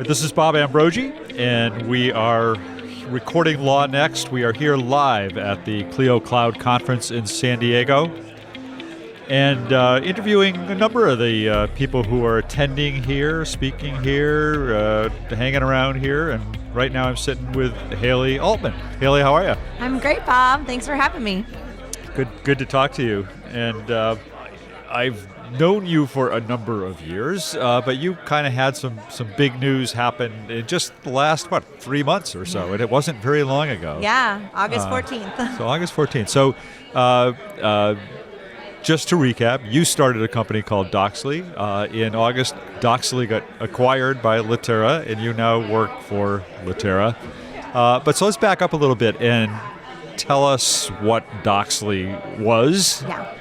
This is Bob Ambrogi, and we are recording Law Next. We are here live at the Clio Cloud Conference in San Diego, and interviewing a number of the people who are attending here, speaking here, hanging around here. And right now I'm sitting with Haley Altman. Haley, how are you? I'm great, Bob. Thanks for having me. Good to talk to you. And I've known you for a number of years, but you kind of had some big news happen in just the last, 3 months or so, and it wasn't very long ago. Yeah, August 14th. So August 14th. So just to recap, you started a company called Doxly. In August, Doxly got acquired by Litera, and you now work for Litera. But so let's back up a little bit and tell us what Doxly was. Yeah.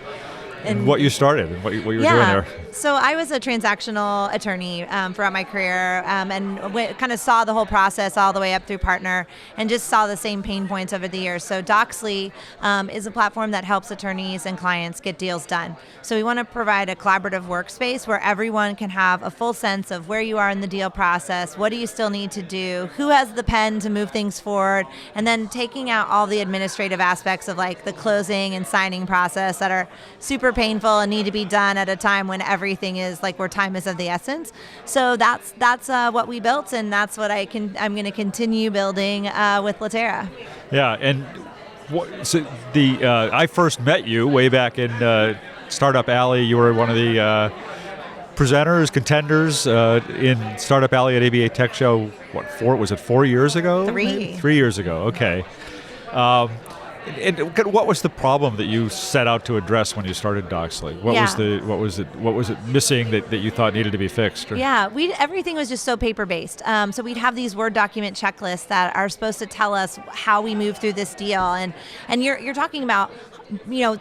And what you started and what you were doing there. So I was a transactional attorney throughout my career and kind of saw the whole process all the way up through partner and just saw the same pain points over the years. So Doxly is a platform that helps attorneys and clients get deals done. So we want to provide a collaborative workspace where everyone can have a full sense of where you are in the deal process, what do you still need to do, who has the pen to move things forward, and then taking out all the administrative aspects of like the closing and signing process that are super painful and need to be done at a time when everything is like where time is of the essence. So that's what we built, and that's what I'm going to continue building with Litera. Yeah, and I first met you way back in Startup Alley. You were one of the presenters, contenders in Startup Alley at ABA Tech Show. Was it 4 years ago? 3. 3 years ago. Okay. And what was the problem that you set out to address when you started Doxly? What was it missing that you thought needed to be fixed? Yeah, everything was just so paper based. So we'd have these Word document checklists that are supposed to tell us how we move through this deal, and you're talking about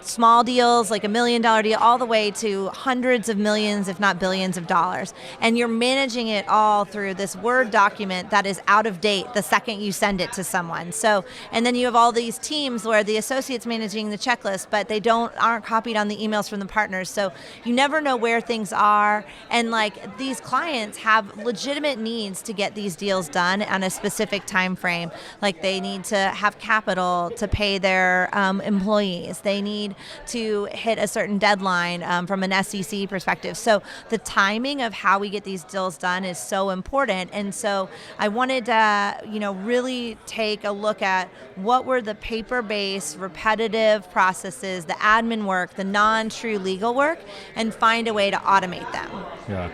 small deals like $1 million deal all the way to hundreds of millions, if not billions of dollars. And you're managing it all through this Word document that is out of date the second you send it to someone. So, and then you have all these teams where the associate's managing the checklist, but they aren't copied on the emails from the partners. So you never know where things are. And like these clients have legitimate needs to get these deals done on a specific time frame. Like they need to have capital to pay their employees. They need to hit a certain deadline from an SEC perspective. So the timing of how we get these deals done is so important. And so I wanted to, really take a look at what were the paper-based, repetitive processes, the admin work, the non-true legal work, and find a way to automate them. Yeah.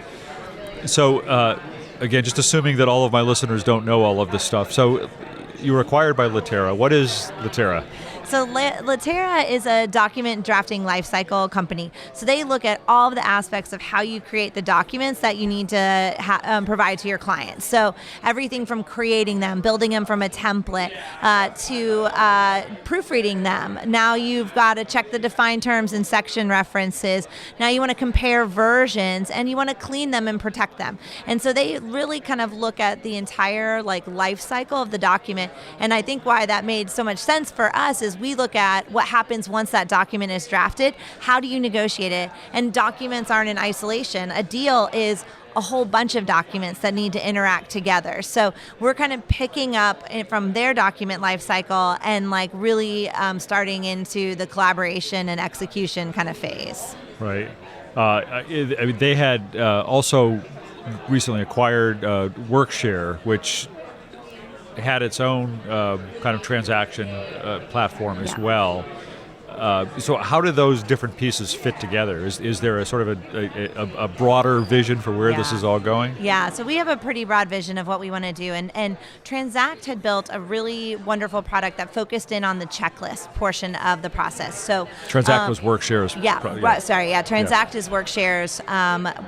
So again, just assuming that all of my listeners don't know all of this stuff. So you were acquired by Litera. What is Litera? So Litera is a document drafting lifecycle company. So they look at all of the aspects of how you create the documents that you need to provide to your clients. So everything from creating them, building them from a template, to proofreading them. Now you've got to check the defined terms and section references. Now you want to compare versions, and you want to clean them and protect them. And so they really kind of look at the entire life cycle of the document. And I think why that made so much sense for us is we look at what happens once that document is drafted. How do you negotiate it? And documents aren't in isolation. A deal is a whole bunch of documents that need to interact together. So we're kind of picking up from their document lifecycle and really starting into the collaboration and execution kind of phase. Right. They had also recently acquired Workshare, which had its own kind of transaction platform as well. So how do those different pieces fit together? Is there a sort of a broader vision for where this is all going? Yeah, so we have a pretty broad vision of what we want to do. And Transact had built a really wonderful product that focused in on the checklist portion of the process. So Transact was Workshare's Transact is Workshare's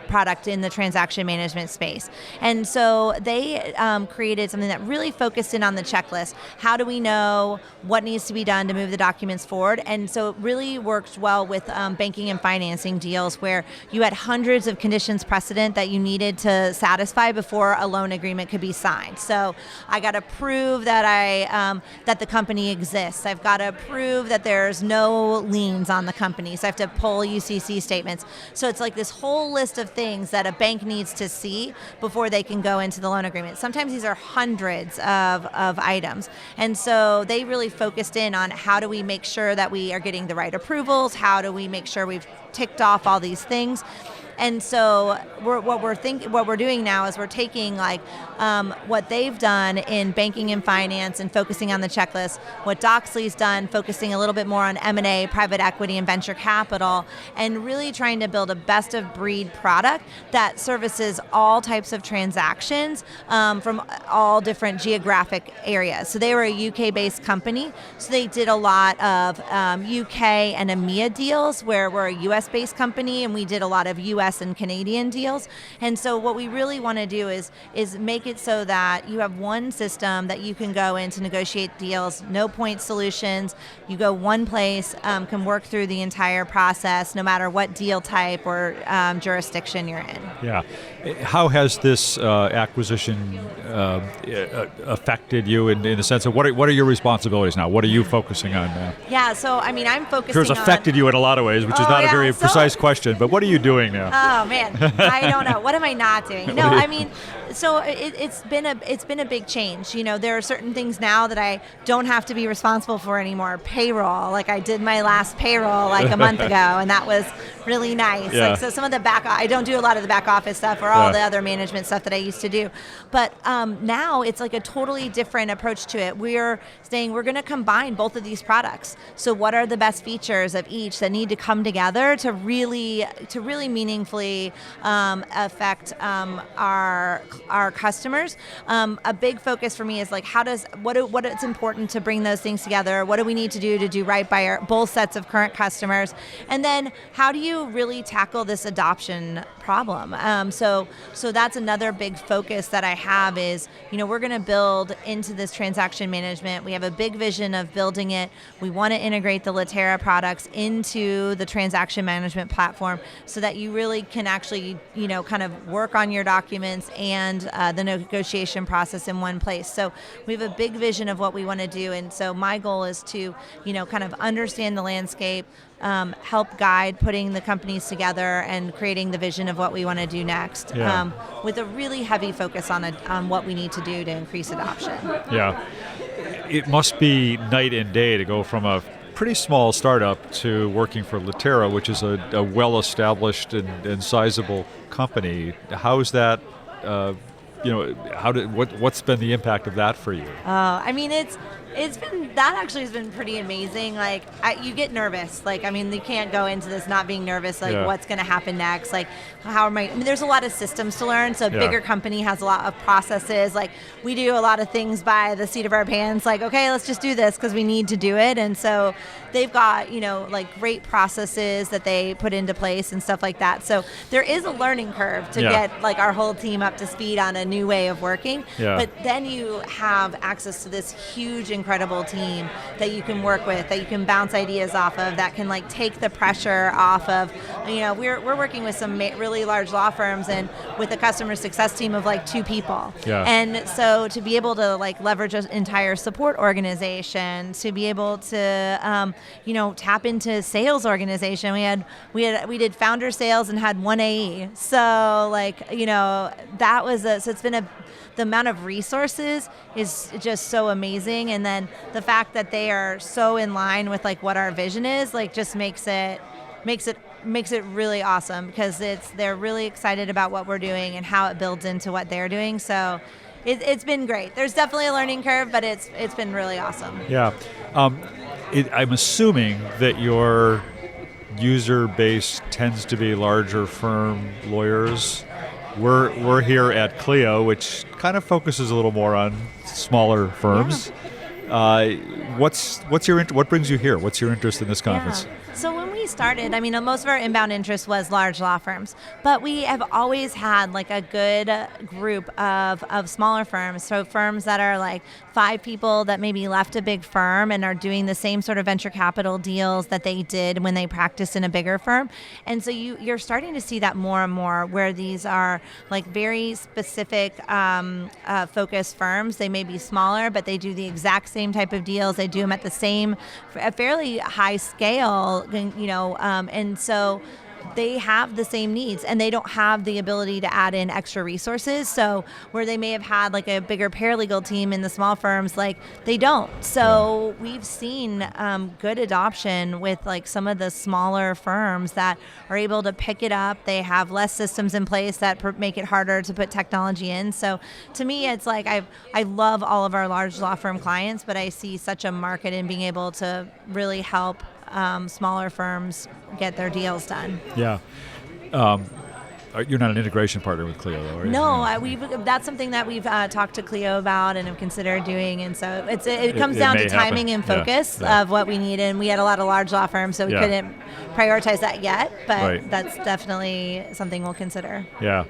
product in the transaction management space. And so they created something that really focused in on the checklist. How do we know what needs to be done to move the documents forward? And so so it really worked well with banking and financing deals where you had hundreds of conditions precedent that you needed to satisfy before a loan agreement could be signed. So I got to prove that that the company exists. I've got to prove that there's no liens on the company. So I have to pull UCC statements. So it's like this whole list of things that a bank needs to see before they can go into the loan agreement. Sometimes these are hundreds of items. And so they really focused in on how do we make sure that we are getting the right approvals? How do we make sure we've ticked off all these things? And so what we're doing now is we're taking what they've done in banking and finance and focusing on the checklist, what Doxly's done, focusing a little bit more on M&A, private equity, and venture capital, and really trying to build a best of breed product that services all types of transactions from all different geographic areas. So they were a UK-based company, so they did a lot of UK and EMEA deals where we're a US-based company, and we did a lot of US and Canadian deals. And so what we really want to do is make it so that you have one system that you can go in to negotiate deals, no point solutions. You go one place, can work through the entire process, no matter what deal type or jurisdiction you're in. Yeah. How has this acquisition affected you in the sense of what are your responsibilities now? What are you focusing on now? Yeah, so I mean, I'm focusing on... It's affected you in a lot of ways, which is not a very precise question, but what are you doing now? Oh man, I don't know. What am I not doing? No, I mean, so it's been a big change. You know, there are certain things now that I don't have to be responsible for anymore. Payroll, like I did my last payroll like a month ago, and that was really nice. Yeah. Like, so some of the I don't do a lot of the back office stuff or all the other management stuff that I used to do. But now it's like a totally different approach to it. We're saying we're going to combine both of these products. So what are the best features of each that need to come together to really meaningfully affect our customers? A big focus for me is like what it's important to bring those things together. What do we need to do right by both sets of current customers? And then how do you really tackle this adoption problem? So that's another big focus that I have is, we're going to build into this transaction management. We have a big vision of building it. We want to integrate the Latera products into the transaction management platform so that you really can actually, kind of work on your documents and the negotiation process in one place. So we have a big vision of what we want to do. And so my goal is to, kind of understand the landscape, help guide putting the companies together and creating the vision of what we want to do next, with a really heavy focus on what we need to do to increase adoption. Yeah, it must be night and day to go from a pretty small startup to working for Latera, which is a well-established and sizable company. How's that? What's been the impact of that for you? I mean, that actually has been pretty amazing. Like, you get nervous. Like, I mean, you can't go into this not being nervous. Like, what's going to happen next? Like, there's a lot of systems to learn. So a bigger company has a lot of processes. Like, we do a lot of things by the seat of our pants. Like, okay, let's just do this because we need to do it. And so they've got, like great processes that they put into place and stuff like that. So there is a learning curve to get like our whole team up to speed on a new way of working. But then you have access to this huge, incredible team that you can work with, that you can bounce ideas off of, that can like take the pressure off of, we're working with some really large law firms and with a customer success team of like 2 people. And so to be able to like leverage an entire support organization, to be able to, tap into sales organization. We did founder sales and had 1 AE. So like, that was so it's been the amount of resources is just so amazing. And then the fact that they are so in line with like what our vision is, like just makes it really awesome because they're really excited about what we're doing and how it builds into what they're doing. So it's been great. There's definitely a learning curve, but it's been really awesome. Yeah. I'm assuming that your user base tends to be larger firm lawyers. We're here at Clio, which kind of focuses a little more on smaller firms. What brings you here? What's your interest in this conference? So when we started, I mean, most of our inbound interest was large law firms, but we have always had like a good group of smaller firms. So firms that are like 5 people that maybe left a big firm and are doing the same sort of venture capital deals that they did when they practiced in a bigger firm. And so you're starting to see that more and more, where these are like very specific focused firms. They may be smaller, but they do the exact same type of deals. They do them at the same, a fairly high scale, and so they have the same needs, and they don't have the ability to add in extra resources. So where they may have had like a bigger paralegal team in the small firms, like they don't. So we've seen good adoption with like some of the smaller firms that are able to pick it up. They have less systems in place that make it harder to put technology in. So to me, it's like I love all of our large law firm clients, but I see such a market in being able to really help smaller firms get their deals done. Yeah. You're not an integration partner with Clio, though, right? No, that's something that we've talked to Clio about and have considered doing, and so it comes down to timing and focus of what we need, and we had a lot of large law firms, so we couldn't prioritize that yet, but that's definitely something we'll consider. Yeah.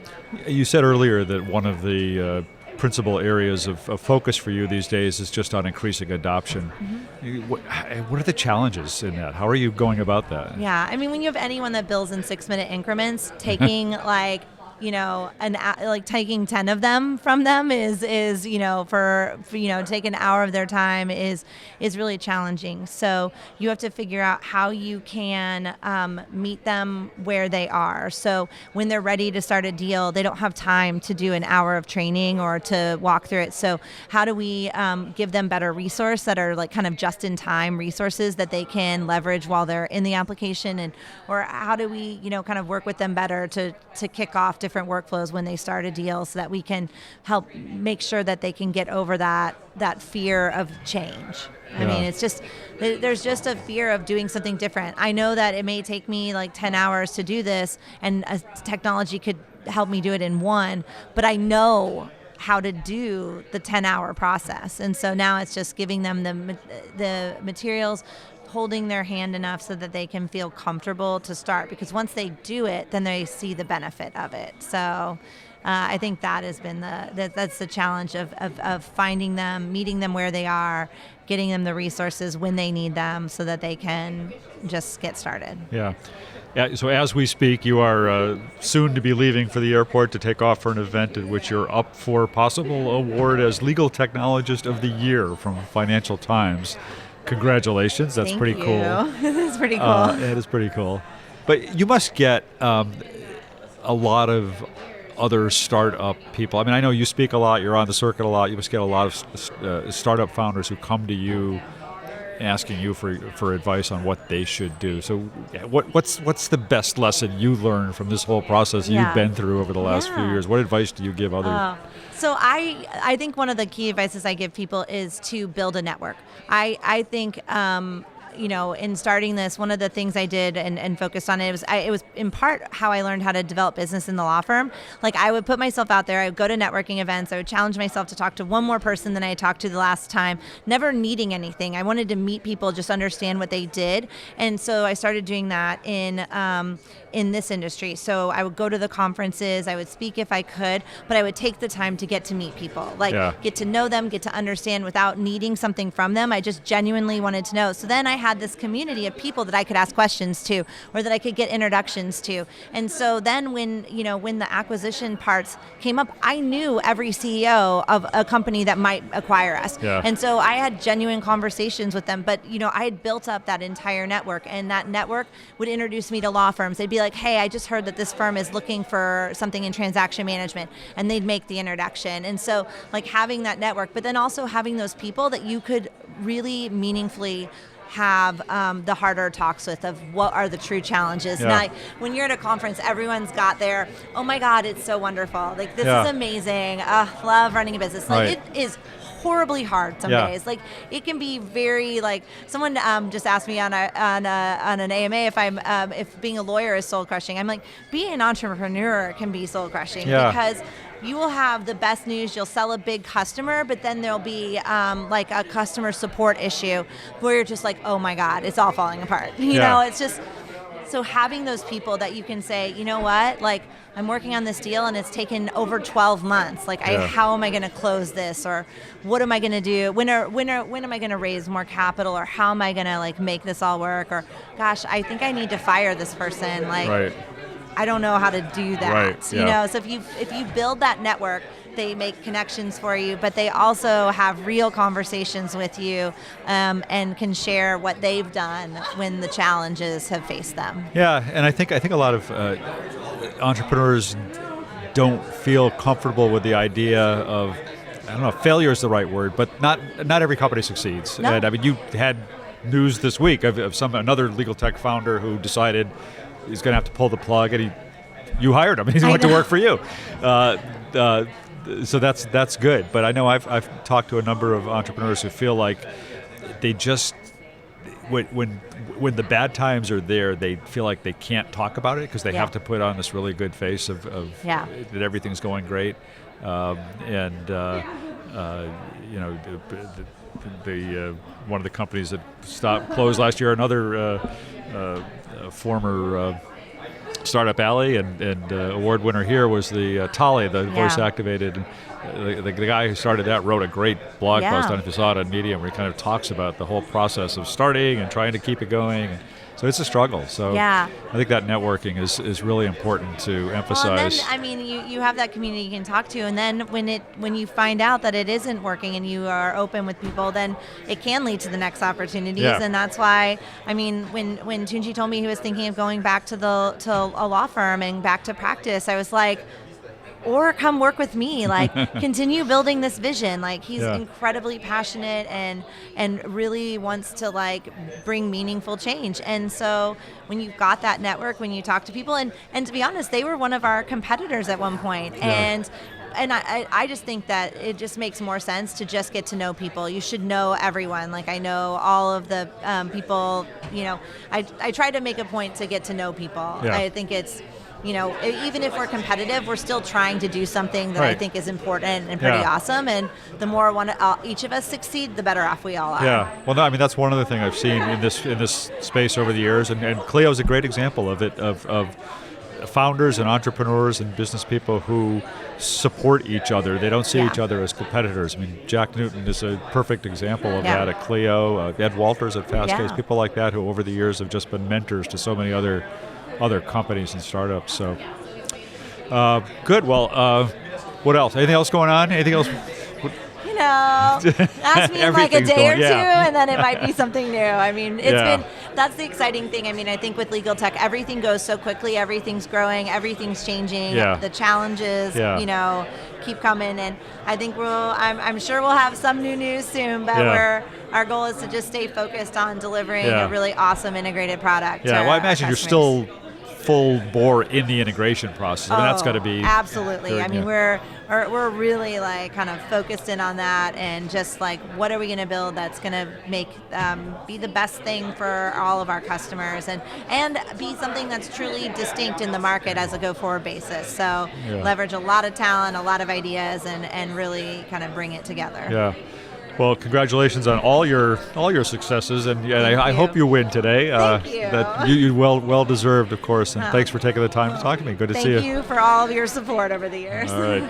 You said earlier that one of the principal areas of focus for you these days is just on increasing adoption. Mm-hmm. What are the challenges in that? How are you going about that? Yeah, I mean, when you have anyone that bills in 6-minute increments, taking like taking 10 of them from them is for take an hour of their time is really challenging. So you have to figure out how you can meet them where they are. So when they're ready to start a deal, they don't have time to do an hour of training or to walk through it. So how do we give them better resource that are like kind of just in time resources that they can leverage while they're in the application, or how do we kind of work with them better to kick off different workflows when they start a deal, so that we can help make sure that they can get over that fear of change. I mean, it's just, there's just a fear of doing something different. I know that it may take me like 10 hours to do this, and technology could help me do it in 1, but I know how to do the 10-hour process. And so now it's just giving them the materials, holding their hand enough so that they can feel comfortable to start, because once they do it, then they see the benefit of it. So I think that has been that's the challenge of finding them, meeting them where they are, getting them the resources when they need them so that they can just get started. Yeah. So as we speak, you are soon to be leaving for the airport to take off for an event at which you're up for possible award as Legal Technologist of the Year from Financial Times. Congratulations. That's Thank pretty you. cool. It's pretty cool. It is pretty cool. But you must get a lot of other startup people. I mean, I know you speak a lot. You're on the circuit a lot. You must get a lot of startup founders who come to you asking you for advice on what they should do. So what's the best lesson you learned from this whole process you've been through over the last few years? What advice do you give others? So I think one of the key advices I give people is to build a network. I think in starting this, one of the things I did and focused on it was in part how I learned how to develop business in the law firm. Like, I would put myself out there. I would go to networking events. I would challenge myself to talk to one more person than I had talked to the last time, never needing anything. I wanted to meet people, just understand what they did. And so I started doing that in this industry. So I would go to the conferences, I would speak if I could, but I would take the time to get to meet people, get to know them, get to understand without needing something from them. I just genuinely wanted to know. So then I had this community of people that I could ask questions to, or that I could get introductions to. And so then when the acquisition parts came up, I knew every CEO of a company that might acquire us. Yeah. And so I had genuine conversations with them, but I had built up that entire network, and that network would introduce me to law firms. They'd be like, hey, I just heard that this firm is looking for something in transaction management, and they'd make the introduction. And so like having that network, but then also having those people that you could really meaningfully have the harder talks with of what are the true challenges. Yeah. Now, when you're at a conference, everyone's got their, oh my God, it's so wonderful. Like, this is amazing. Love running a business. Like, it is horribly hard some days. Like, it can be very, like, someone just asked me on an AMA if being a lawyer is soul crushing. I'm like, being an entrepreneur can be soul crushing because you will have the best news. You'll sell a big customer, but then there'll be like a customer support issue where you're just like, oh my God, it's all falling apart. You know, it's just, So having those people that you can say, you know what, like I'm working on this deal and it's taken over 12 months. Like how am I going to close this, or what am I going to do? When am I going to raise more capital, or how am I going to like make this all work? Or gosh, I think I need to fire this person. Like I don't know how to do that. You know, so if you build that network, they make connections for you, but they also have real conversations with you, and can share what they've done when the challenges have faced them. Yeah, and I think a lot of entrepreneurs don't feel comfortable with the idea of, I don't know, failure is the right word, but not every company succeeds. No. And I mean, you had news this week of another legal tech founder who decided he's going to have to pull the plug, and you hired him, and he went to work for you. So that's good. But I know I've talked to a number of entrepreneurs who feel like they just, when the bad times are there, they feel like they can't talk about it because they have to put on this really good face of that everything's going great, and you know, the one of the companies that closed last year, another former Startup Alley and award winner here was the Tolly, the voice activated. The guy who started that wrote a great blog post. I don't know if you saw it on Medium, where he kind of talks about the whole process of starting and trying to keep it going. So it's a struggle. So I think that networking is really important to emphasize. Well, and then, I mean, you have that community you can talk to, and then when you find out that it isn't working and you are open with people, then it can lead to the next opportunities. And that's why, I mean, when Tunji told me he was thinking of going back to a law firm and back to practice, I was like, or come work with me, like continue building this vision. Like he's incredibly passionate and really wants to like bring meaningful change. And so when you've got that network, when you talk to people, and to be honest, they were one of our competitors at one point. And I just think that it just makes more sense to just get to know people. You should know everyone. Like I know all of the people, you know, I try to make a point to get to know people. I think it's, you know, even if we're competitive, we're still trying to do something that I think is important and pretty awesome. And the more each of us succeed, the better off we all are. Yeah. Well, no, I mean, that's one other thing I've seen in this space over the years, and Clio is a great example of it, of founders and entrepreneurs and business people who support each other. They don't see each other as competitors. I mean, Jack Newton is a perfect example of that at Clio, Ed Walters at Fastcase, people like that who over the years have just been mentors to so many other companies and startups. So good. Well, what else? Anything else going on? Anything else? You know, ask me in like a day or two, and then it might be something new. I mean, that's the exciting thing. I mean, I think with legal tech, everything goes so quickly. Everything's growing. Everything's changing. The challenges, you know, keep coming. And I think I'm sure we'll have some new news soon. But our goal is to just stay focused on delivering a really awesome integrated product. Yeah. Well, I imagine you're still full bore in the integration process. I mean, that's got to be absolutely. I mean, we're really like kind of focused in on that, and just like what are we going to build that's going to make be the best thing for all of our customers, and be something that's truly distinct in the market as a go forward basis. So leverage a lot of talent, a lot of ideas, and really kind of bring it together. Yeah. Well, congratulations on all your successes, and I hope you win today. Thank you. That you well deserved, of course, and thanks for taking the time to talk to me. Good to see you. Thank you for all of your support over the years. All right.